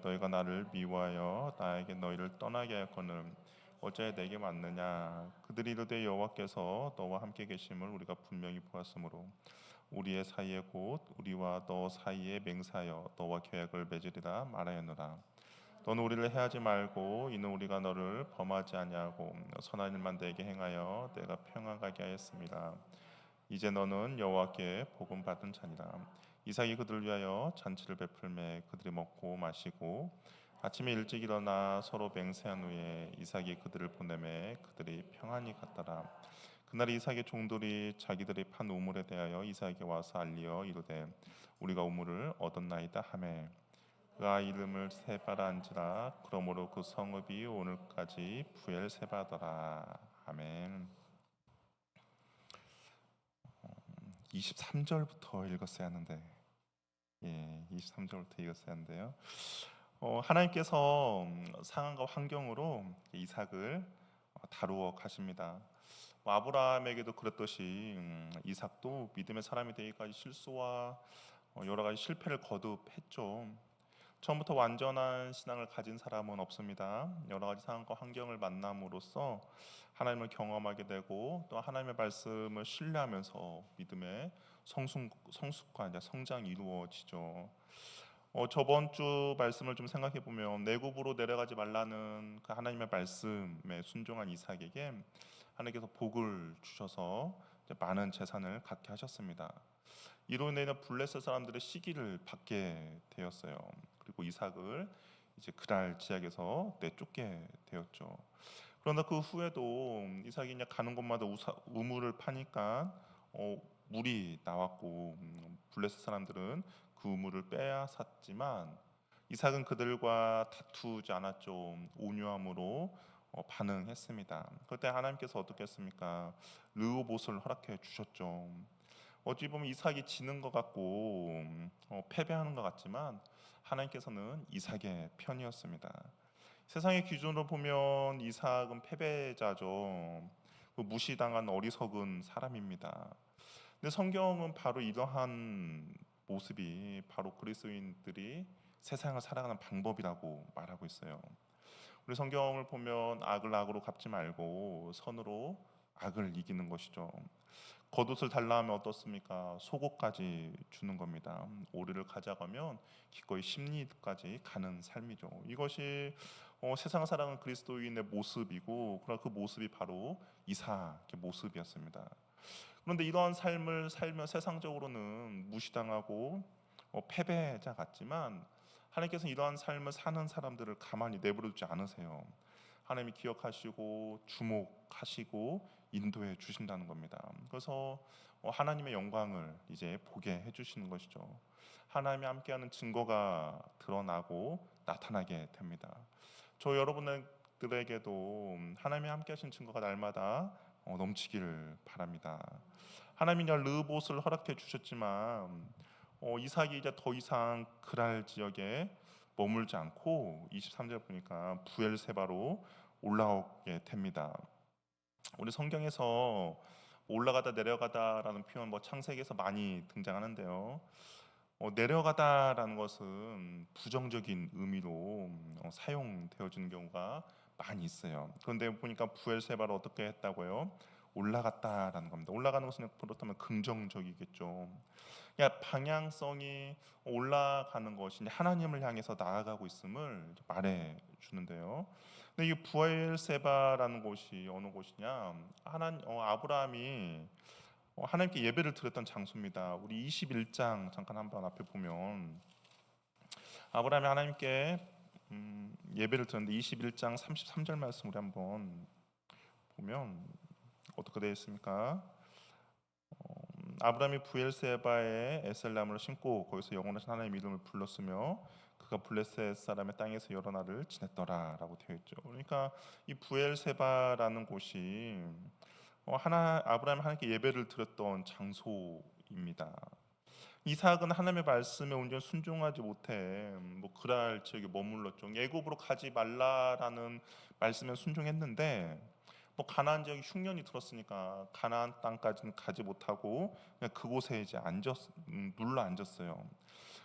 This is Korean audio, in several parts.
너희가 나를 미워하여 나에게 너희를 떠나게 하였거늘 어찌하여 내게 맞느냐. 그들이 이르되 여호와께서 너와 함께 계심을 우리가 분명히 보았으므로 우리의 사이에 곧 우리와 너 사이에 맹세하여 너와 계약을 맺으리라 말하였노라. 너는 우리를 해하지 말고 이는 우리가 너를 범하지 아니하고 선한 일만 내게 행하여 내가 평안 가게 하였습니다. 이제 너는 여호와께 복음 받은 자니라. 이삭이 그들을 위하여 잔치를 베풀매 그들이 먹고 마시고 아침에 일찍 일어나 서로 맹세한 후에 이삭이 그들을 보내매 그들이 평안히 갔더라. 그날 이삭의 종들이 자기들이 판 우물에 대하여 이삭에게 와서 알리어 이르되 우리가 우물을 얻었나이다 하매 그가 이름을 세바라 한지라. 그러므로 그 성읍이 오늘까지 부엘세바더라. 아멘. 23절부터 읽었어야 하는데 23절부터 읽었어야 하는데요. 하나님께서 상황과 환경으로 이삭을 다루어 가십니다. 아브라함에게도 그랬듯이 이삭도 믿음의 사람이 되기까지 실수와 여러 가지 실패를 거듭했죠. 처음부터 완전한 신앙을 가진 사람은 없습니다. 여러 가지 상황과 환경을 만남으로써 하나님을 경험하게 되고 또 하나님의 말씀을 신뢰하면서 믿음의 성숙과 성장이 이루어지죠. 저번 주 말씀을 좀 생각해 보면 내굽으로 내려가지 말라는 그 하나님의 말씀에 순종한 이삭에게 하나님께서 복을 주셔서 많은 재산을 갖게 하셨습니다. 이로 인해 블레셋 사람들의 시기를 받게 되었어요. 그리고 이삭을 이제 그랄 지역에서 내쫓게 되었죠. 그러나 그 후에도 이삭이 이제 가는 곳마다 우물을 파니까 물이 나왔고 블레셋 사람들은 그 우물을 빼앗았지만 이삭은 그들과 다투지 않았죠. 온유함으로 반응했습니다. 그때 하나님께서 어떻게 했습니까? 르호봇을 허락해 주셨죠. 어찌 보면 이삭이 지는 것 같고 패배하는 것 같지만 하나님께서는 이삭의 편이었습니다. 세상의 기준으로 보면 이삭은 패배자죠. 무시당한 어리석은 사람입니다. 근데 성경은 바로 이러한 모습이 바로 그리스도인들이 세상을 살아가는 방법이라고 말하고 있어요. 우리 성경을 보면 악을 악으로 갚지 말고 선으로 악을 이기는 것이죠. 겉옷을 달라 하면 어떻습니까? 속옷까지 주는 겁니다. 오리를 가져가면 기꺼이 십리까지 가는 삶이죠. 이것이 세상을 살아가는 그리스도인의 모습이고, 그러나 그 모습이 바로 이삭의 모습이었습니다. 그런데 이러한 삶을 살며 세상적으로는 무시당하고 패배자 같지만 하나님께서는 이러한 삶을 사는 사람들을 가만히 내버려두지 않으세요. 하나님이 기억하시고 주목하시고 인도해 주신다는 겁니다. 그래서 하나님의 영광을 이제 보게 해주시는 것이죠. 하나님이 함께하는 증거가 드러나고 나타나게 됩니다. 저 여러분들에게도 하나님이 함께하신 증거가 날마다 넘치기를 바랍니다. 하나님이 르봇을 허락해 주셨지만 이삭이 이제 더 이상 그랄 지역에 머물지 않고 23절 보니까 부엘세바로 올라오게 됩니다. 우리 성경에서 올라가다 내려가다라는 표현 창세기에서 많이 등장하는데요. 내려가다라는 것은 부정적인 의미로 사용되어지는 경우가 많이 있어요. 그런데 보니까 부엘세바로 어떻게 했다고요? 올라갔다라는 겁니다. 올라가는 것은 그렇다면 긍정적이겠죠. 방향성이 올라가는 것이 하나님을 향해서 나아가고 있음을 말해 주는데요. 근데 이 부엘세바라는 곳이 어느 곳이냐? 아브라함이 하나님께 예배를 드렸던 장소입니다. 우리 21장 잠깐 한번 앞에 보면 아브라함이 하나님께 예배를 드렸는데 21장 33절 말씀 우리 한번 보면 어떻게 되어 있습니까? 아브라함이 부엘세바에 에셀나무를 심고 거기서 영원하신 하나님의 이름을 불렀으며 그가 블레셋 사람의 땅에서 여러 날을 지냈더라라고 되어 있죠. 그러니까 이 부엘세바라는 곳이 아브라함이 하나님께 예배를 드렸던 장소입니다. 이삭은 하나님의 말씀에 온전히 순종하지 못해 그랄 지역에 머물렀죠. 애굽으로 가지 말라라는 말씀에 순종했는데 가나안 지역에 흉년이 들었으니까 가나안 땅까지는 가지 못하고 그냥 그곳에 이제 눌러 앉았어요.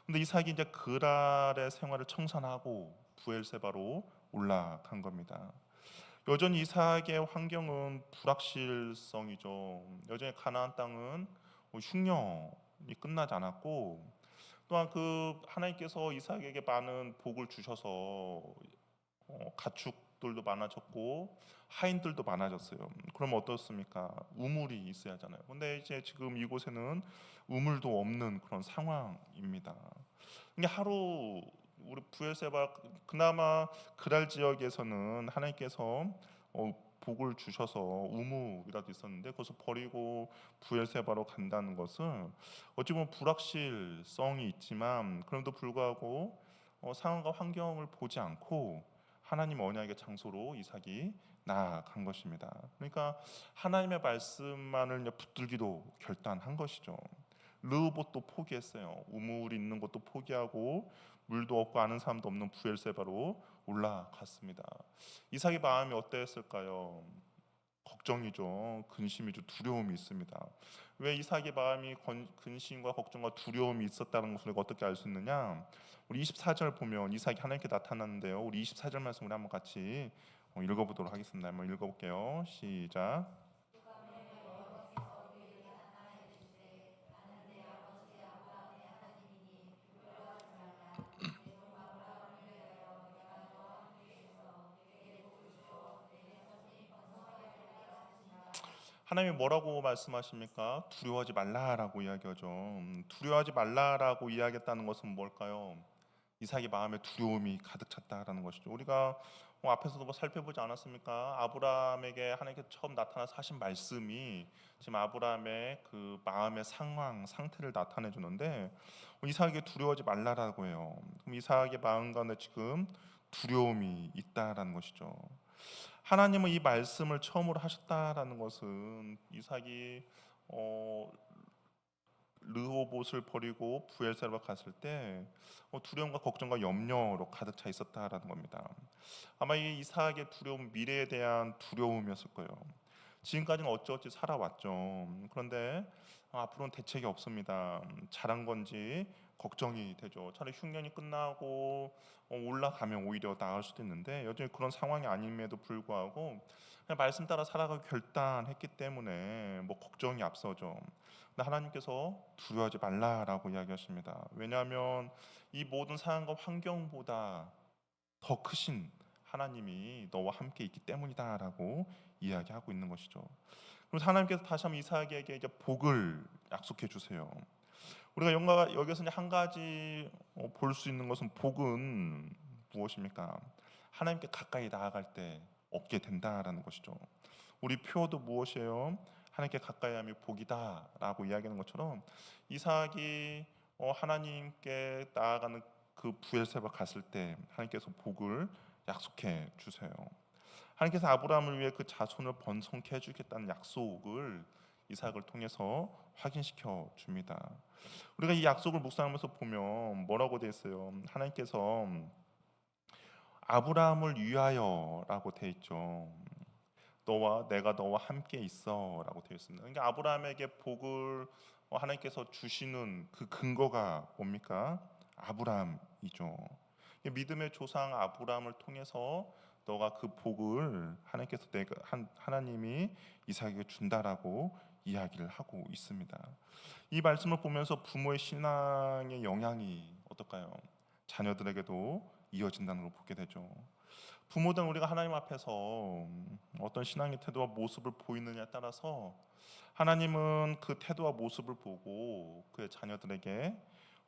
근데 이삭이 이제 그랄의 생활을 청산하고 부엘세바로 올라간 겁니다. 여전히 이삭의 환경은 불확실성이죠. 여전히 가나안 땅은 흉년이 끝나지 않았고, 또한 그 하나님께서 이삭에게 많은 복을 주셔서 가축들도 많아졌고 하인들도 많아졌어요. 그럼 어떻습니까? 우물이 있어야 하잖아요. 근데 이제 지금 이곳에는 우물도 없는 그런 상황입니다. 이게 하루 우리 부엘세바 그나마 그랄 지역에서는 하나님께서 복을 주셔서 우물이라도 있었는데 그것을 버리고 부엘세바로 간다는 것은 어찌 보면 불확실성이 있지만 그럼에도 불구하고 상황과 환경을 보지 않고 하나님 언약의 장소로 이삭이 나아간 것입니다. 그러니까 하나님의 말씀만을 붙들기도 결단한 것이죠. 르호봇도 포기했어요. 우물이 있는 것도 포기하고 물도 없고 아는 사람도 없는 부엘세바로 올라갔습니다. 이삭의 마음이 어땠을까요? 걱정이죠. 근심이죠. 두려움이 있습니다. 왜 이삭의 마음이 근심과 걱정과 두려움이 있었다는 것을 어떻게 알 수 있느냐? 우리 24절 보면 이삭이 하나님께 나타났는데요. 우리 24절 말씀을 한번 같이 읽어보도록 하겠습니다. 한번 읽어볼게요. 시작. 하나님이 뭐라고 말씀하십니까? 두려워하지 말라라고 이야기하죠. 두려워하지 말라라고 이야기했다는 것은 뭘까요? 이삭의 마음에 두려움이 가득 찼다라는 것이죠. 우리가 앞에서도 살펴보지 않았습니까? 아브라함에게 하나님께 처음 나타나서 하신 말씀이 지금 아브라함의 그 마음의 상태를 나타내 주는데 이삭에게 두려워하지 말라라고 해요. 그럼 이삭의 마음 가운데 지금 두려움이 있다라는 것이죠. 하나님은 이 말씀을 처음으로 하셨다라는 것은 이삭이 르호봇을 버리고 부엘세바로 갔을 때 두려움과 걱정과 염려로 가득 차 있었다라는 겁니다. 아마 이 이삭의 두려움, 미래에 대한 두려움이었을 거예요. 지금까지는 어찌어찌 살아왔죠. 그런데 앞으로는 대책이 없습니다. 잘한 건지 걱정이 되죠. 차라리 흉년이 끝나고 올라가면 오히려 나을 수도 있는데 여전히 그런 상황이 아님에도 불구하고 그냥 말씀 따라 살아가기 결단했기 때문에 뭐 걱정이 앞서죠. 근데 하나님께서 두려워하지 말라라고 이야기하십니다. 왜냐하면 이 모든 상황과 환경보다 더 크신 하나님이 너와 함께 있기 때문이다라고 이야기하고 있는 것이죠. 그래서 하나님께서 다시 한번 이삭에게 이제 복을 약속해 주세요. 우리가 여기서 한 가지 볼 수 있는 것은 복은 무엇입니까? 하나님께 가까이 나아갈 때 얻게 된다라는 것이죠. 우리 표도 무엇이에요? 하나님께 가까이함이 복이다라고 이야기하는 것처럼 이삭이 하나님께 나아가는 그 부엘세바 갔을 때 하나님께서 복을 약속해 주세요. 하나님께서 아브라함을 위해 그 자손을 번성케 해주겠다는 약속을 이삭을 통해서 확인시켜 줍니다. 우리가 이 약속을 묵상하면서 보면 뭐라고 되어 있어요? 하나님께서 아브라함을 위하여라고 되어 있죠. 내가 너와 함께 있어라고 되어 있습니다. 그러니까 아브라함에게 복을 하나님께서 주시는 그 근거가 뭡니까? 아브라함이죠. 믿음의 조상 아브라함을 통해서 너가 그 복을 하나님께서 하나님이 이삭에게 준다라고 이야기를 하고 있습니다. 이 말씀을 보면서 부모의 신앙의 영향이 어떨까요? 자녀들에게도 이어진다는 걸 보게 되죠. 부모든 우리가 하나님 앞에서 어떤 신앙의 태도와 모습을 보이느냐에 따라서 하나님은 그 태도와 모습을 보고 그의 자녀들에게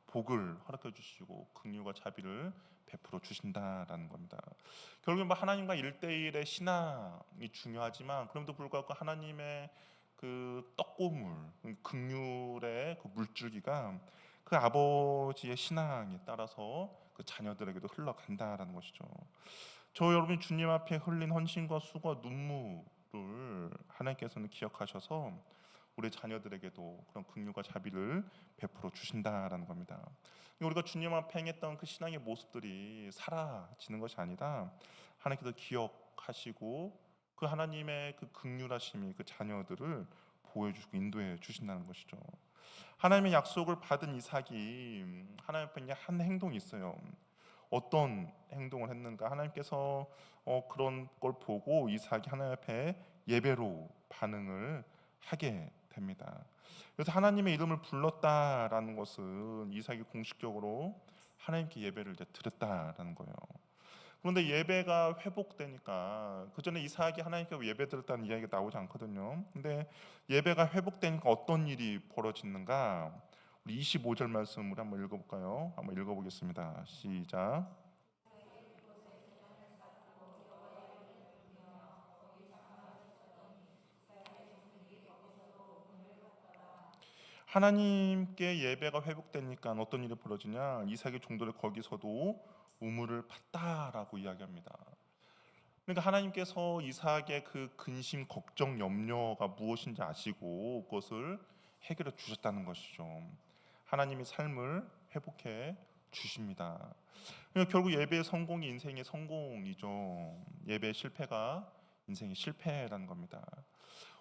복을 허락해 주시고 긍휼과 자비를 베풀어 주신다라는 겁니다. 결국은 하나님과 1대1의 신앙이 중요하지만 그럼에도 불구하고 하나님의 그 떡고물, 긍휼의 그 물줄기가 그 아버지의 신앙에 따라서 그 자녀들에게도 흘러간다라는 것이죠. 저 여러분이 주님 앞에 흘린 헌신과 수고와 눈물을 하나님께서는 기억하셔서 우리 자녀들에게도 그런 긍휼과 자비를 베풀어 주신다라는 겁니다. 우리가 주님 앞에 행했던 그 신앙의 모습들이 사라지는 것이 아니라 하나님께서 기억하시고 그 하나님의 그 긍휼하심이 그 자녀들을 보호해 주시고 인도해 주신다는 것이죠. 하나님의 약속을 받은 이삭이 하나님 앞에 한 행동이 있어요. 어떤 행동을 했는가? 하나님께서 그런 걸 보고 이삭이 하나님 앞에 예배로 반응을 하게 됩니다. 그래서 하나님의 이름을 불렀다라는 것은 이삭이 공식적으로 하나님께 예배를 이제 드렸다라는 거예요. 그런데 예배가 회복되니까, 그 전에 이삭이 하나님께 예배 드렸다는 이야기가 나오지 않거든요. 근데 예배가 회복되니까 어떤 일이 벌어지는가? 우리 25절 말씀을 한번 읽어볼까요? 한번 읽어보겠습니다. 시작. 하나님께 예배가 회복되니까 어떤 일이 벌어지냐? 이삭의 종들이 거기서도 우물을 팠다라고 이야기합니다. 그러니까 하나님께서 이삭의 그 근심, 걱정, 염려가 무엇인지 아시고 그것을 해결해 주셨다는 것이죠. 하나님이 삶을 회복해 주십니다. 그러니까 결국 예배의 성공이 인생의 성공이죠. 예배의 실패가 인생의 실패라는 겁니다.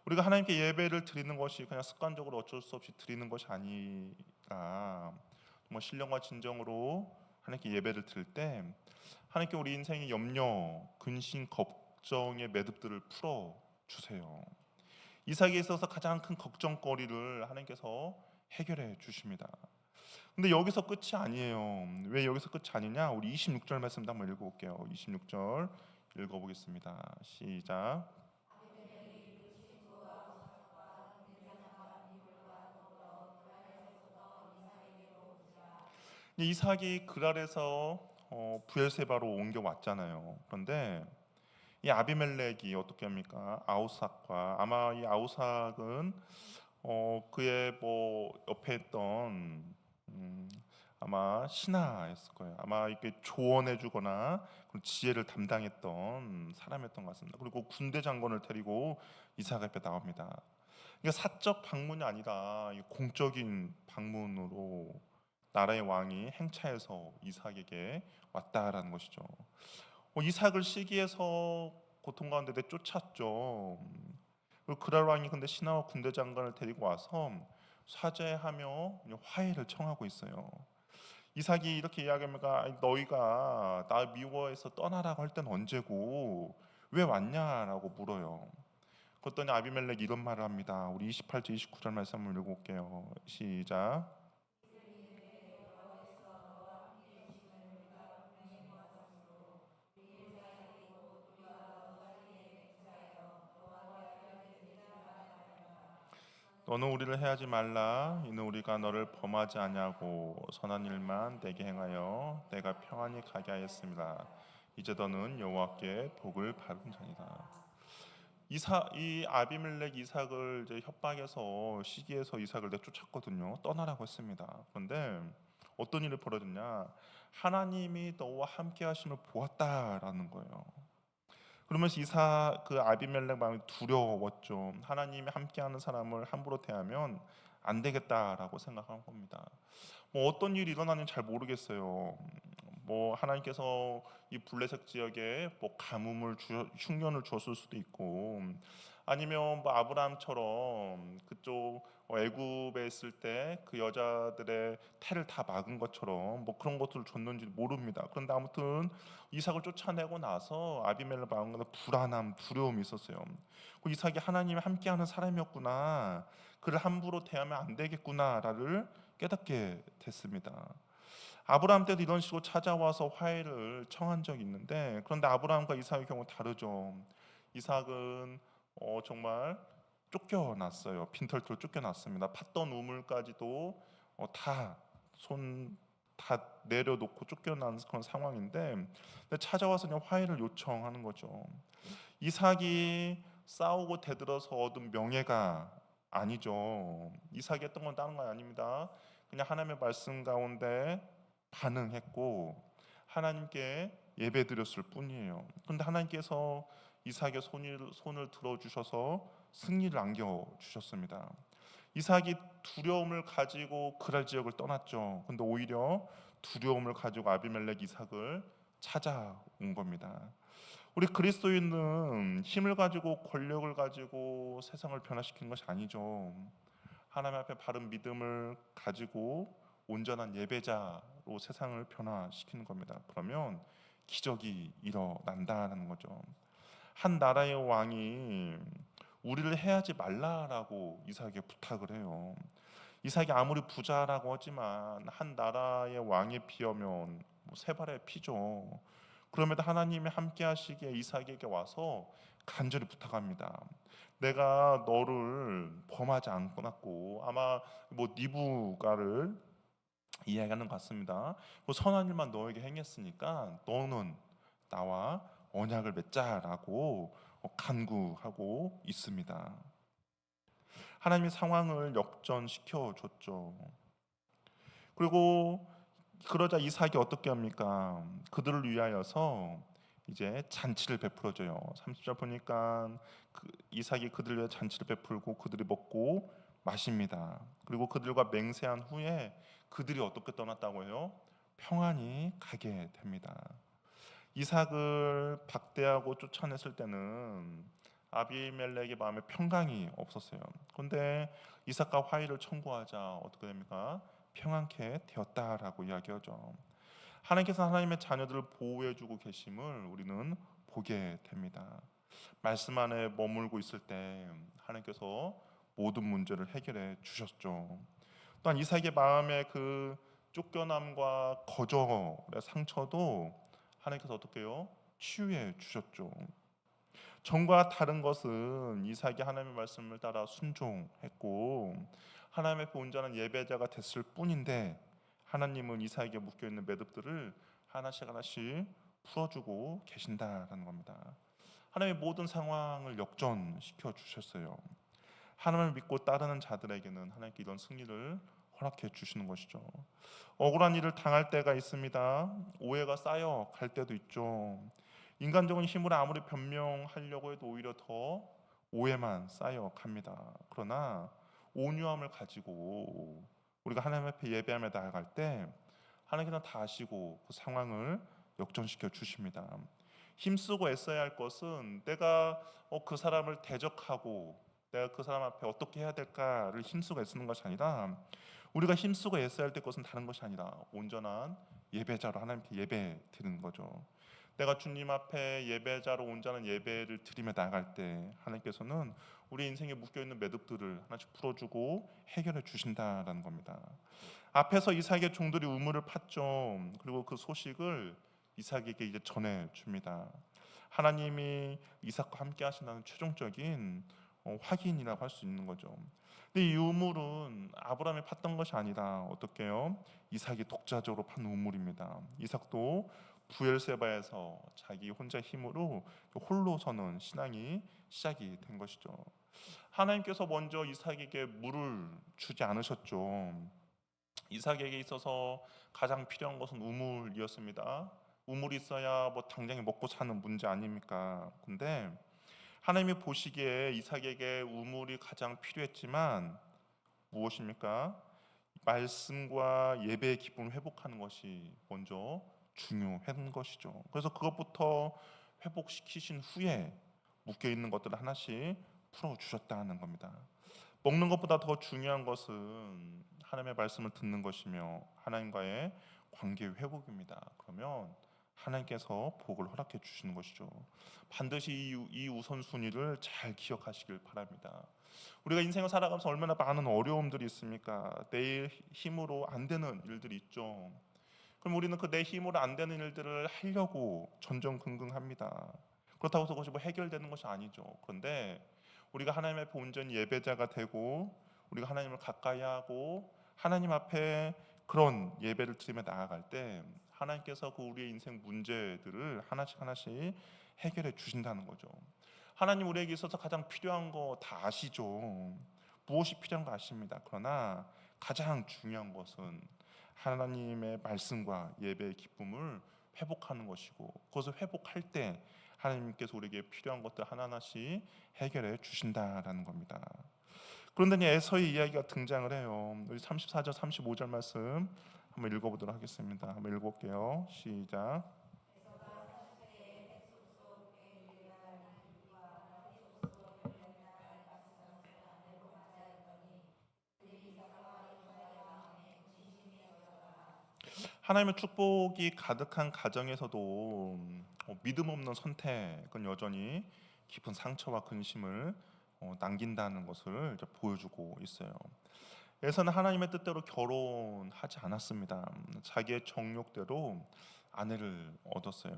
우리가 하나님께 예배를 드리는 것이 그냥 습관적으로 어쩔 수 없이 드리는 것이 아니라 정말 신령과 진정으로 하나님께 예배를 드릴 때 하나님께 우리 인생의 염려, 근심, 걱정의 매듭들을 풀어 주세요. 이삭에 있어서 가장 큰 걱정거리를 하나님께서 해결해 주십니다. 근데 여기서 끝이 아니에요. 왜 여기서 끝이 아니냐? 우리 26절 말씀도 한번 읽어볼게요. 26절 읽어보겠습니다. 시작. 이삭이 그랄에서 브엘세바로 옮겨왔잖아요. 그런데 이 아비멜렉이 어떻게 합니까? 아우삭과, 아마 이 아우삭은 그의 뭐 옆에 있던 아마 신하였을 거예요. 아마 이렇게 조언해주거나 그런 지혜를 담당했던 사람이었던 것 같습니다. 그리고 군대 장관을 데리고 이삭 앞에 나옵니다. 이게 사적 방문이 아니라 공적인 방문으로 나라의 왕이 행차해서 이삭에게 왔다라는 것이죠. 이삭을 시기해서 고통 가운데 내쫓았죠. 그리고 그랄 왕이 근데 신하와 군대 장관을 데리고 와서 사죄하며 화해를 청하고 있어요. 이삭이 이렇게 이야기합니다. 너희가 나 미워해서 떠나라고 할 때는 언제고 왜 왔냐라고 물어요. 그랬더니 아비멜렉 이런 말을 합니다. 우리 28절 29절 말씀을 읽어볼게요. 시작. 너는 우리를 해하지 말라. 이는 우리가 너를 범하지 아니하고 선한 일만 내게 행하여 내가 평안히 가게 하였습니다. 이제 너는 여호와께 복을 받은 자니라. 이 아비멜렉 이삭을 이제 협박해서 시기해서 이삭을 내쫓았거든요. 떠나라고 했습니다. 그런데 어떤 일이 벌어졌냐? 하나님이 너와 함께 하심을 보았다라는 거예요. 그러면서 그 아비멜렉 마음이 두려웠죠. 하나님이 함께하는 사람을 함부로 대하면 안 되겠다라고 생각한 겁니다. 뭐 어떤 일이 일어나는지 잘 모르겠어요. 뭐 하나님께서 이 블레셋 지역에 뭐 가뭄을 흉년을 줬을 수도 있고, 아니면 뭐 아브라함처럼 그쪽 애굽에 있을 때 그 여자들의 태를 다 막은 것처럼 뭐 그런 것들을 줬는지 모릅니다. 그런데 아무튼 이삭을 쫓아내고 나서 아비멜렉 마음에 불안함, 두려움이 있었어요. 그 이삭이 하나님이 함께하는 사람이었구나, 그를 함부로 대하면 안 되겠구나를 깨닫게 됐습니다. 아브라함 때도 이런 식으로 찾아와서 화해를 청한 적이 있는데, 그런데 아브라함과 이삭의 경우 다르죠. 이삭은 정말 쫓겨났어요. 빈털털 쫓겨났습니다. 팠던 우물까지도 다 내려놓고 쫓겨난 그런 상황인데, 근데 찾아와서 그냥 화해를 요청하는 거죠. 이삭이 싸우고 대들어서 얻은 명예가 아니죠. 이삭이 했던 건 다른 건 아닙니다. 그냥 하나님의 말씀 가운데 반응했고 하나님께 예배드렸을 뿐이에요. 그런데 하나님께서 이삭의 손을 들어주셔서 승리를 안겨주셨습니다. 이삭이 두려움을 가지고 그랄 지역을 떠났죠. 그런데 오히려 두려움을 가지고 아비멜렉 이삭을 찾아온 겁니다. 우리 그리스도인은 힘을 가지고 권력을 가지고 세상을 변화시키는 것이 아니죠. 하나님 앞에 바른 믿음을 가지고 온전한 예배자로 세상을 변화시키는 겁니다. 그러면 기적이 일어난다는 거죠. 한 나라의 왕이 우리를 해하지 말라라고 이삭에게 부탁을 해요. 이삭이 아무리 부자라고 하지만 한 나라의 왕에 비하면 세 발의 피죠. 그럼에도 하나님이 함께 하시기에 이삭에게 와서 간절히 부탁합니다. 내가 너를 범하지 않고 아마 니부가를 이야기하는 것 같습니다. 선한 일만 너에게 행했으니까 너는 나와 언약을 맺자라고 간구하고 있습니다. 하나님이 상황을 역전시켜 줬죠. 그리고 그러자 이삭이 어떻게 합니까? 그들을 위하여서 이제 잔치를 베풀어줘요. 30절 보니까 이삭이 그들을 위해 잔치를 베풀고 그들이 먹고 마십니다. 그리고 그들과 맹세한 후에 그들이 어떻게 떠났다고 해요? 평안히 가게 됩니다. 이삭을 박대하고 쫓아냈을 때는 아비멜렉의 마음에 평강이 없었어요. 그런데 이삭과 화해를 청구하자 어떻게 됩니까? 평안케 되었다라고 이야기하죠. 하나님께서 하나님의 자녀들을 보호해주고 계심을 우리는 보게 됩니다. 말씀 안에 머물고 있을 때 하나님께서 모든 문제를 해결해 주셨죠. 또한 이삭의 마음의 그 쫓겨남과 거절의 상처도 하나님께서 어떻게 해요? 치유해 주셨죠. 전과 다른 것은 이삭이 하나님의 말씀을 따라 순종했고 하나님 앞에 온전한 예배자가 됐을 뿐인데 하나님은 이삭에게 묶여있는 매듭들을 하나씩 하나씩 풀어주고 계신다라는 겁니다. 하나님의 모든 상황을 역전시켜 주셨어요. 하나님을 믿고 따르는 자들에게는 하나님께 이런 승리를 허락해 주시는 것이죠. 억울한 일을 당할 때가 있습니다. 오해가 쌓여 갈 때도 있죠. 인간적인 힘으로 아무리 변명하려고 해도 오히려 더 오해만 쌓여 갑니다. 그러나 온유함을 가지고 우리가 하나님 앞에 예배하며 나아갈 때 하나님께서 다 아시고 그 상황을 역전시켜 주십니다. 힘쓰고 애써야 할 것은 내가 그 사람을 대적하고 내가 그 사람 앞에 어떻게 해야 될까를 힘쓰고 애쓰는 것이 아니라 우리가 힘쓰고 애써야 할 때 것은 다른 것이 아니라 온전한 예배자로 하나님께 예배 드리는 거죠. 내가 주님 앞에 예배자로 온전한 예배를 드리며 나아갈 때 하나님께서는 우리 인생에 묶여있는 매듭들을 하나씩 풀어주고 해결해 주신다라는 겁니다. 앞에서 이삭의 종들이 우물을 팠죠. 그리고 그 소식을 이삭에게 이제 전해 줍니다. 하나님이 이삭과 함께 하신다는 최종적인 확인이라고 할 수 있는 거죠. 근데 이 우물은 아브라함이 팠던 것이 아니라 어떻게요? 이삭이 독자적으로 판 우물입니다. 이삭도 부엘세바에서 자기 혼자 힘으로 홀로 서는 신앙이 시작이 된 것이죠. 하나님께서 먼저 이삭에게 물을 주지 않으셨죠. 이삭에게 있어서 가장 필요한 것은 우물이었습니다. 우물이 있어야 당장에 먹고 사는 문제 아닙니까? 근데 하나님이 보시기에 이삭에게 우물이 가장 필요했지만 무엇입니까? 말씀과 예배의 기쁨을 회복하는 것이 먼저 중요한 것이죠. 그래서 그것부터 회복시키신 후에 묶여 있는 것들을 하나씩 풀어 주셨다는 겁니다. 먹는 것보다 더 중요한 것은 하나님의 말씀을 듣는 것이며 하나님과의 관계 회복입니다. 그러면 하나님께서 복을 허락해 주시는 것이죠. 반드시 이 우선순위를 잘 기억하시길 바랍니다. 우리가 인생을 살아가면서 얼마나 많은 어려움들이 있습니까? 내 힘으로 안 되는 일들이 있죠. 그럼 우리는 그 내 힘으로 안 되는 일들을 하려고 전전긍긍합니다. 그렇다고 해서 그것이 해결되는 것이 아니죠. 그런데 우리가 하나님 앞에 온전히 예배자가 되고 우리가 하나님을 가까이 하고 하나님 앞에 그런 예배를 드리며 나아갈 때 하나님께서 그 우리의 인생 문제들을 하나씩 하나씩 해결해 주신다는 거죠. 하나님 우리에게 있어서 가장 필요한 거 다 아시죠. 무엇이 필요한 거 아십니다. 그러나 가장 중요한 것은 하나님의 말씀과 예배의 기쁨을 회복하는 것이고 그것을 회복할 때 하나님께서 우리에게 필요한 것들 하나하나씩 해결해 주신다라는 겁니다. 그런데 에서의 이야기가 등장을 해요. 우리 34절 35절 말씀 한번 읽어보도록 하겠습니다. 한번 읽어볼게요. 시작. 하나님의 축복이 가득한 가정에서도 믿음 없는 선택은 여전히 깊은 상처와 근심을 남긴다는 것을 이제 보여주고 있어요. 에서는 하나님의 뜻대로 결혼하지 않았습니다. 자기의 정욕대로 아내를 얻었어요.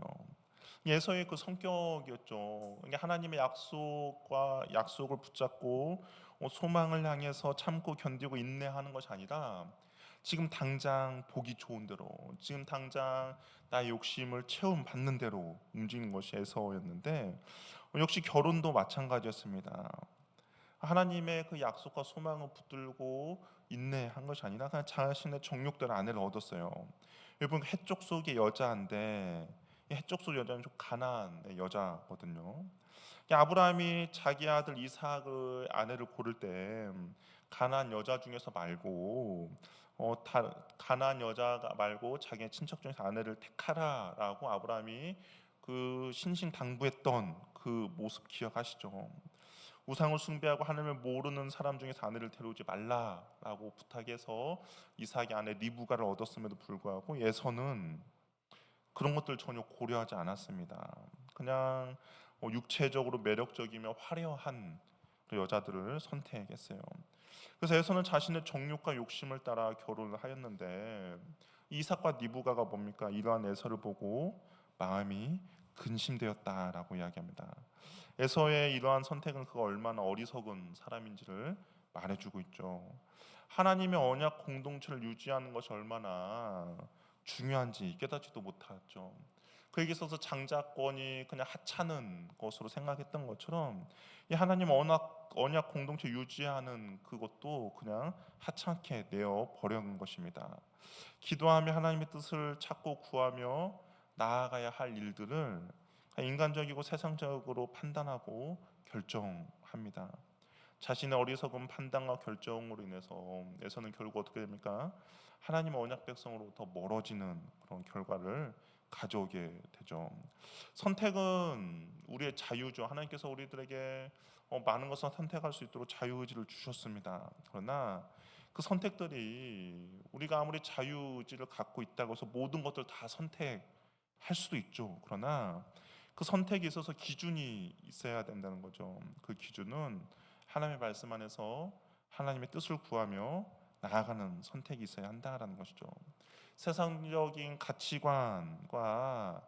예서의 그 성격이었죠. 이게 하나님의 약속을 붙잡고 소망을 향해서 참고 견디고 인내하는 것이 아니라 지금 당장 보기 좋은 대로, 지금 당장 나의 욕심을 체험받는 대로 움직이는 것이 에서였는데, 역시 결혼도 마찬가지였습니다. 하나님의 그 약속과 소망을 붙들고 인내한 것이 아니라 그냥 자신의 정욕대로 아내를 얻었어요. 여러분, 해쪽 속의 여자인데 이 해쪽 속 여자는 좀 가난한 여자거든요. 아브라함이 자기 아들 이삭을 아내를 고를 때 가난한 여자 중에서 말고 가난한 여자가 말고 자기의 친척 중에서 아내를 택하라라고 아브라함이 그 신신당부했던 그 모습 기억하시죠? 우상을 숭배하고 하나님을 모르는 사람 중에서 아내를 데려오지 말라라고 부탁해서 이삭의 아내 리브가를 얻었음에도 불구하고 에서는 그런 것들 전혀 고려하지 않았습니다. 그냥 육체적으로 매력적이며 화려한 그 여자들을 선택했어요. 그래서 에서는 자신의 정욕과 욕심을 따라 결혼을 하였는데 이삭과 리브가가 뭡니까? 이러한 에서를 보고 마음이 근심되었다라고 이야기합니다. 에서의 이러한 선택은 그가 얼마나 어리석은 사람인지를 말해주고 있죠. 하나님의 언약 공동체를 유지하는 것이 얼마나 중요한지 깨닫지도 못했죠. 그에게 있어서 장자권이 그냥 하찮은 것으로 생각했던 것처럼 이 하나님 언약 공동체 유지하는 그것도 그냥 하찮게 내어 버린 것입니다. 기도하며 하나님의 뜻을 찾고 구하며 나아가야 할 일들을 인간적이고 세상적으로 판단하고 결정합니다. 자신의 어리석은 판단과 결정으로 인해서 에서는 결국 어떻게 됩니까? 하나님의 언약 백성으로부터 멀어지는 그런 결과를 가져오게 되죠. 선택은 우리의 자유죠. 하나님께서 우리들에게 많은 것을 선택할 수 있도록 자유의지를 주셨습니다. 그러나 그 선택들이 우리가 아무리 자유의지를 갖고 있다고 해서 모든 것들 다 선택할 수도 있죠. 그러나 그 선택에 있어서 기준이 있어야 된다는 거죠. 그 기준은 하나님의 말씀 안에서 하나님의 뜻을 구하며 나아가는 선택이 있어야 한다라는 것이죠. 세상적인 가치관과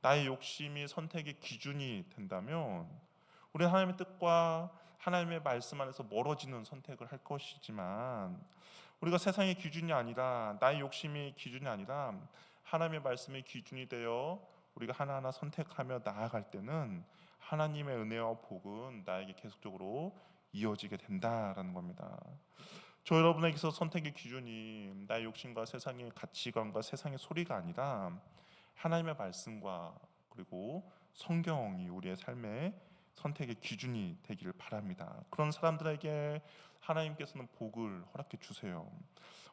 나의 욕심이 선택의 기준이 된다면 우리는 하나님의 뜻과 하나님의 말씀 안에서 멀어지는 선택을 할 것이지만 우리가 세상의 기준이 아니라 나의 욕심이 기준이 아니라 하나님의 말씀의 기준이 되어 우리가 하나하나 선택하며 나아갈 때는 하나님의 은혜와 복은 나에게 계속적으로 이어지게 된다라는 겁니다. 저 여러분에게서 선택의 기준이 나의 욕심과 세상의 가치관과 세상의 소리가 아니라 하나님의 말씀과 그리고 성경이 우리의 삶의 선택의 기준이 되기를 바랍니다. 그런 사람들에게 하나님께서는 복을 허락해 주세요.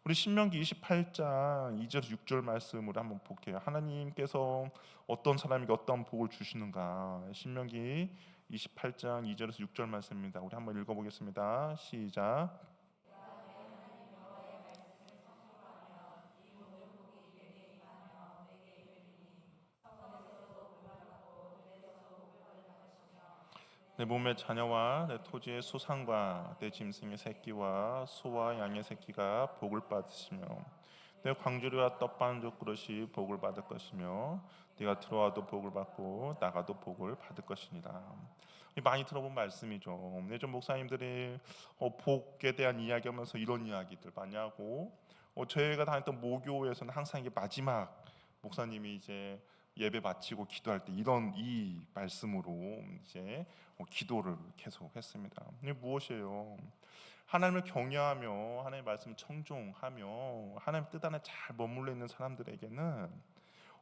우리 신명기 28장 2절 6절 말씀으로 한번 볼게요. 하나님께서 어떤 사람에게 어떤 복을 주시는가? 신명기 28장 2절에서 6절 말씀입니다. 우리 한번 읽어보겠습니다. 시작. 내 몸의 자녀와 내 토지의 소산과 내 짐승의 새끼와 소와 양의 새끼가 복을 받으시며 내 광주리와 떡반죽 그릇이 복을 받을 것이며 네가 들어와도 복을 받고 나가도 복을 받을 것이니라. 많이 들어본 말씀이죠. 예전 목사님들이 복에 대한 이야기하면서 이런 이야기들 많이 하고 저희가 다녔던 모교에서는 항상 이게 마지막 목사님이 이제 예배 마치고 기도할 때 이런 이 말씀으로 이제 기도를 계속 했습니다. 이게 무엇이에요? 하나님을 경외하며 하나님의 말씀 청종하며 하나님 뜻 안에 잘 머물러 있는 사람들에게는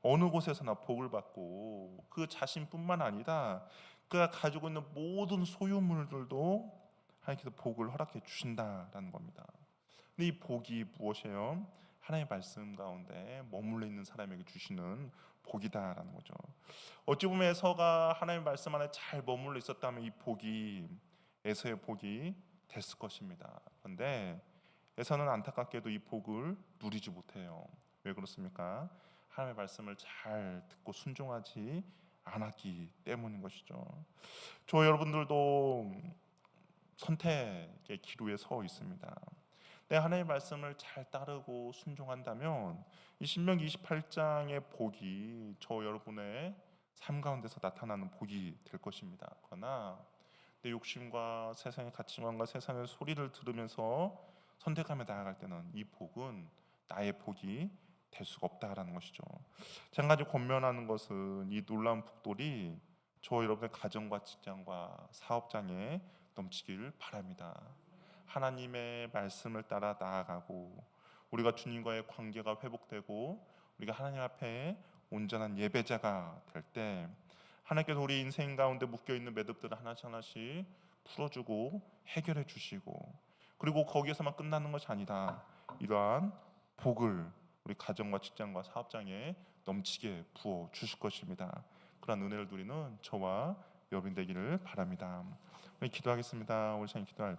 어느 곳에서나 복을 받고 그 자신뿐만 아니라 그가 가지고 있는 모든 소유물들도 하나님께서 복을 허락해 주신다라는 겁니다. 근데 이 복이 무엇이에요? 하나님의 말씀 가운데 머물러 있는 사람에게 주시는 복이다라는 거죠. 어찌 보면 에서가 하나님의 말씀 안에 잘 머물러 있었다면 이 복이 에서의 복이 됐을 것입니다. 그런데 에서는 안타깝게도 이 복을 누리지 못해요. 왜 그렇습니까? 하나님의 말씀을 잘 듣고 순종하지 않았기 때문인 것이죠. 저 여러분들도 선택의 기로에 서 있습니다. 내 하나님의 말씀을 잘 따르고 순종한다면 이 신명기 28장의 복이 저 여러분의 삶 가운데서 나타나는 복이 될 것입니다. 그러나 내 욕심과 세상의 가치관과 세상의 소리를 들으면서 선택하며 나아갈 때는 이 복은 나의 복이 될 수가 없다라는 것이죠. 한 가지 권면하는 것은 이 놀라운 복들이 저 여러분의 가정과 직장과 사업장에 넘치길 바랍니다. 하나님의 말씀을 따라 나아가고 우리가 주님과의 관계가 회복되고 우리가 하나님 앞에 온전한 예배자가 될 때 하나님께서 우리 인생 가운데 묶여있는 매듭들을 하나씩 하나씩 풀어주고 해결해 주시고 그리고 거기에서만 끝나는 것이 아니라 이러한 복을 우리 가정과 직장과 사업장에 넘치게 부어 주실 것입니다. 그런 은혜를 누리는 저와 여러분 되기를 바랍니다. 우리 기도하겠습니다. 우리 참 기도할